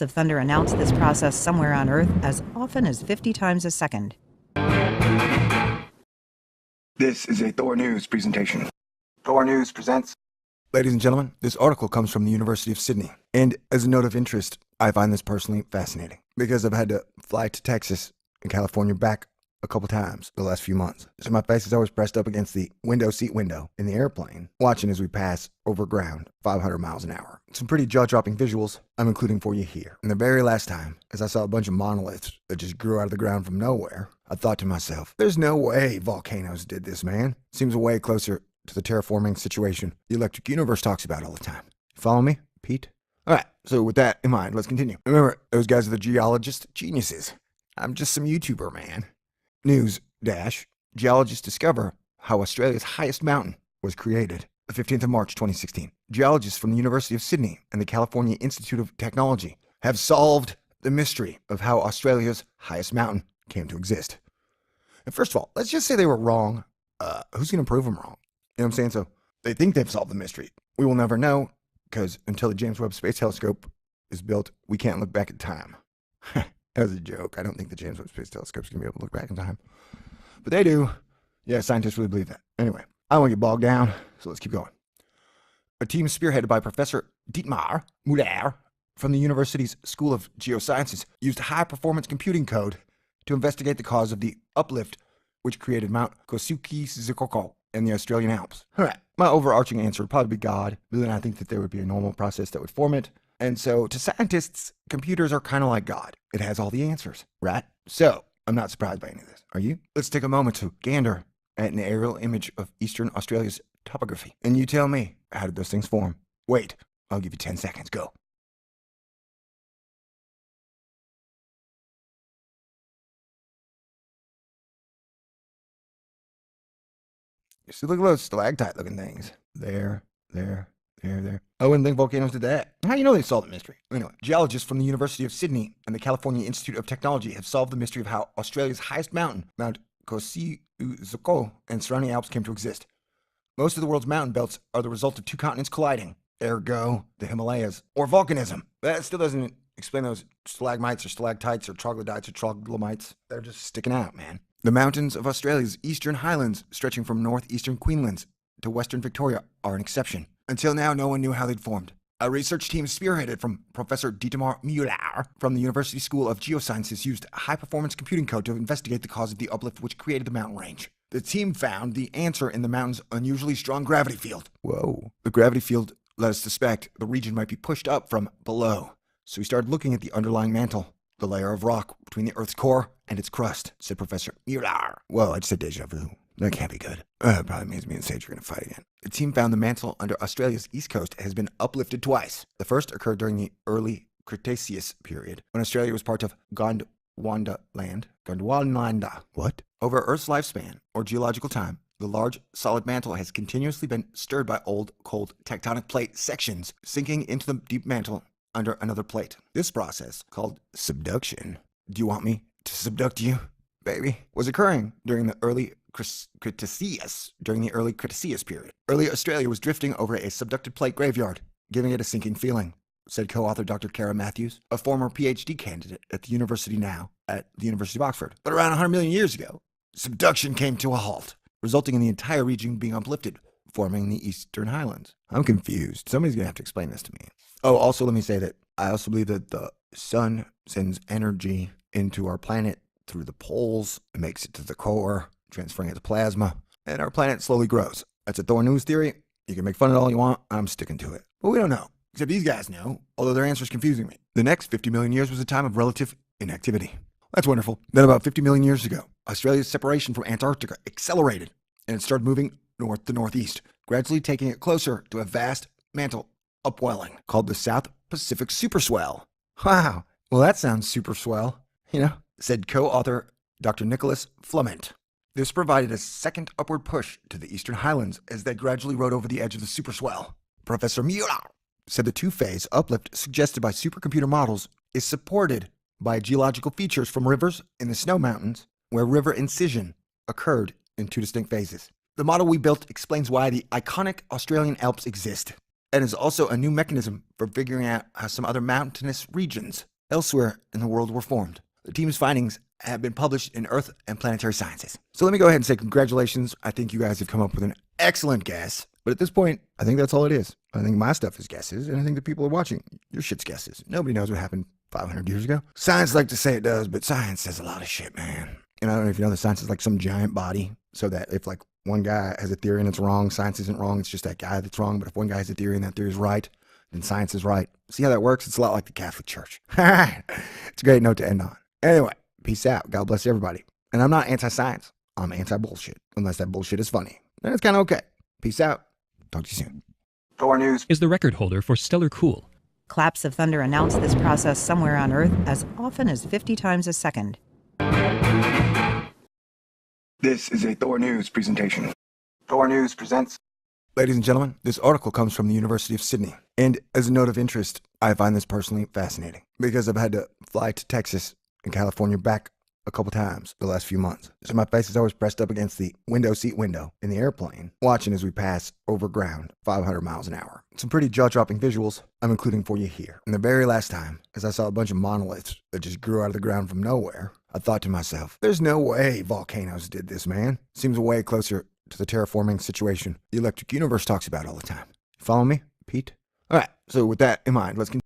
of thunder announced this process somewhere on Earth as often as 50 times a second. This is a Thor News presentation. Thor News presents... Ladies and gentlemen, this article comes from the University of Sydney. And as a note of interest, I find this personally fascinating because I've had to fly to Texas and California back a couple times the last few months. So my face is always pressed up against the seat window in the airplane, watching as we pass over ground 500 miles an hour. Some pretty jaw-dropping visuals I'm including for you here. And the very last time, as I saw a bunch of monoliths that just grew out of the ground from nowhere, I thought to myself, there's no way volcanoes did this, man. Seems way closer to the terraforming situation the electric universe talks about all the time. You follow me, Pete? Alright, so with that in mind, let's continue. Remember, those guys are the geologists, geniuses. I'm just some YouTuber, man. News dash, geologists discover how Australia's highest mountain was created. The 15th of March, 2016. Geologists from the University of Sydney and the California Institute of Technology have solved the mystery of how Australia's highest mountain came to exist. And first of all, let's just say they were wrong. Who's going to prove them wrong? You know what I'm saying? So they think they've solved the mystery. We will never know, because until the James Webb Space Telescope is built, we can't look back in time. That was a joke. I don't think the James Webb Space Telescope is going to be able to look back in time. But they do. Yeah, scientists really believe that. Anyway, I don't want to get bogged down, so let's keep going. A team spearheaded by Professor Dietmar Müller from the university's School of Geosciences used high-performance computing code to investigate the cause of the uplift which created Mount Kosciuszko in the Australian Alps. All right, my overarching answer would probably be God, but then I think that there would be a normal process that would form it. And so, to scientists, computers are kind of like God. It has all the answers, right? So, I'm not surprised by any of this. Are you? Let's take a moment to gander at an aerial image of Eastern Australia's topography. And you tell me, how did those things form? Wait, I'll give you 10 seconds. Go. You see, look at those stalactite-looking things. There. I wouldn't think volcanoes did that. How do you know they solved the mystery? Anyway, geologists from the University of Sydney and the California Institute of Technology have solved the mystery of how Australia's highest mountain, Mount Kosciuszko, and surrounding Alps came to exist. Most of the world's mountain belts are the result of two continents colliding, ergo, the Himalayas, or volcanism. That still doesn't explain those stalagmites or stalactites or troglodytes or troglamites. They're just sticking out, man. The mountains of Australia's eastern highlands, stretching from northeastern Queensland to western Victoria, are an exception. Until now, no one knew how they'd formed. A research team spearheaded from Professor Dietmar Müller from the University School of Geosciences used high-performance computing code to investigate the cause of the uplift which created the mountain range. The team found the answer in the mountain's unusually strong gravity field. Whoa. The gravity field led us to suspect the region might be pushed up from below. So we started looking at the underlying mantle, the layer of rock between the Earth's core and its crust, said Professor Müller. Whoa, I just said deja vu. That can't be good. It probably means me and Sage are going to fight again. The team found the mantle under Australia's east coast has been uplifted twice. The first occurred during the early Cretaceous period, when Australia was part of Gondwanalanda. What? Over Earth's lifespan, or geological time, the large, solid mantle has continuously been stirred by old, cold tectonic plate sections sinking into the deep mantle under another plate. This process, called subduction, do you want me to subduct you, baby, was occurring during the early Cretaceous period. Early Australia was drifting over a subducted plate graveyard, giving it a sinking feeling, said co-author Dr. Kara Matthews, a former PhD candidate at the university now at the University of Oxford. But around 100 million years ago, subduction came to a halt, resulting in the entire region being uplifted, forming the Eastern Highlands. I'm confused. Somebody's going to have to explain this to me. Oh, also let me say that I also believe that the sun sends energy into our planet through the poles, it makes it to the core, transferring it to plasma, and our planet slowly grows. That's a Thor News theory. You can make fun of it all you want. I'm sticking to it. But we don't know. Except these guys know, although their answer is confusing me. The next 50 million years was a time of relative inactivity. That's wonderful. Then about 50 million years ago, Australia's separation from Antarctica accelerated, and it started moving north to northeast, gradually taking it closer to a vast mantle upwelling called the South Pacific Superswell. Wow. Well, that sounds super swell, said co-author Dr. Nicholas Flement. This provided a second upward push to the Eastern Highlands as they gradually rode over the edge of the superswell. Professor Müller said the two-phase uplift suggested by supercomputer models is supported by geological features from rivers in the snow mountains, where river incision occurred in two distinct phases. The model we built explains why the iconic Australian Alps exist. and is also a new mechanism for figuring out how some other mountainous regions elsewhere in the world were formed. The team's findings have been published in Earth and Planetary Sciences. So let me go ahead and say congratulations. I think you guys have come up with an excellent guess. But at this point, I think that's all it is. I think my stuff is guesses, and I think the people are watching, your shit's guesses. Nobody knows what happened 500 years ago. Science like to say it does, but science says a lot of shit, man. And I don't know if you know that science is like some giant body, so that if like one guy has a theory and it's wrong, science isn't wrong, it's just that guy that's wrong. But if one guy has a theory and that theory is right, then science is right. See how that works? It's a lot like the Catholic Church. It's a great note to end on. Anyway, peace out. God bless everybody. And I'm not anti-science. I'm anti-bullshit. Unless that bullshit is funny. Then it's kind of okay. Peace out. Talk to you soon. Thor News is the record holder for Stellar Cool. Claps of thunder announce this process somewhere on Earth as often as 50 times a second. This is a Thor News presentation. Thor News presents. Ladies and gentlemen, this article comes from the University of Sydney. And as a note of interest, I find this personally fascinating because I've had to fly to Texas and California back a couple times the last few months. So my face is always pressed up against the window seat window in the airplane, watching as we pass over ground 500 miles an hour. Some pretty jaw-dropping visuals I'm including for you here. And the very last time, as I saw a bunch of monoliths that just grew out of the ground from nowhere, I thought to myself, there's no way volcanoes did this, man. Seems way closer to the terraforming situation the electric universe talks about all the time. Follow me, Pete? All right, so with that in mind, let's continue.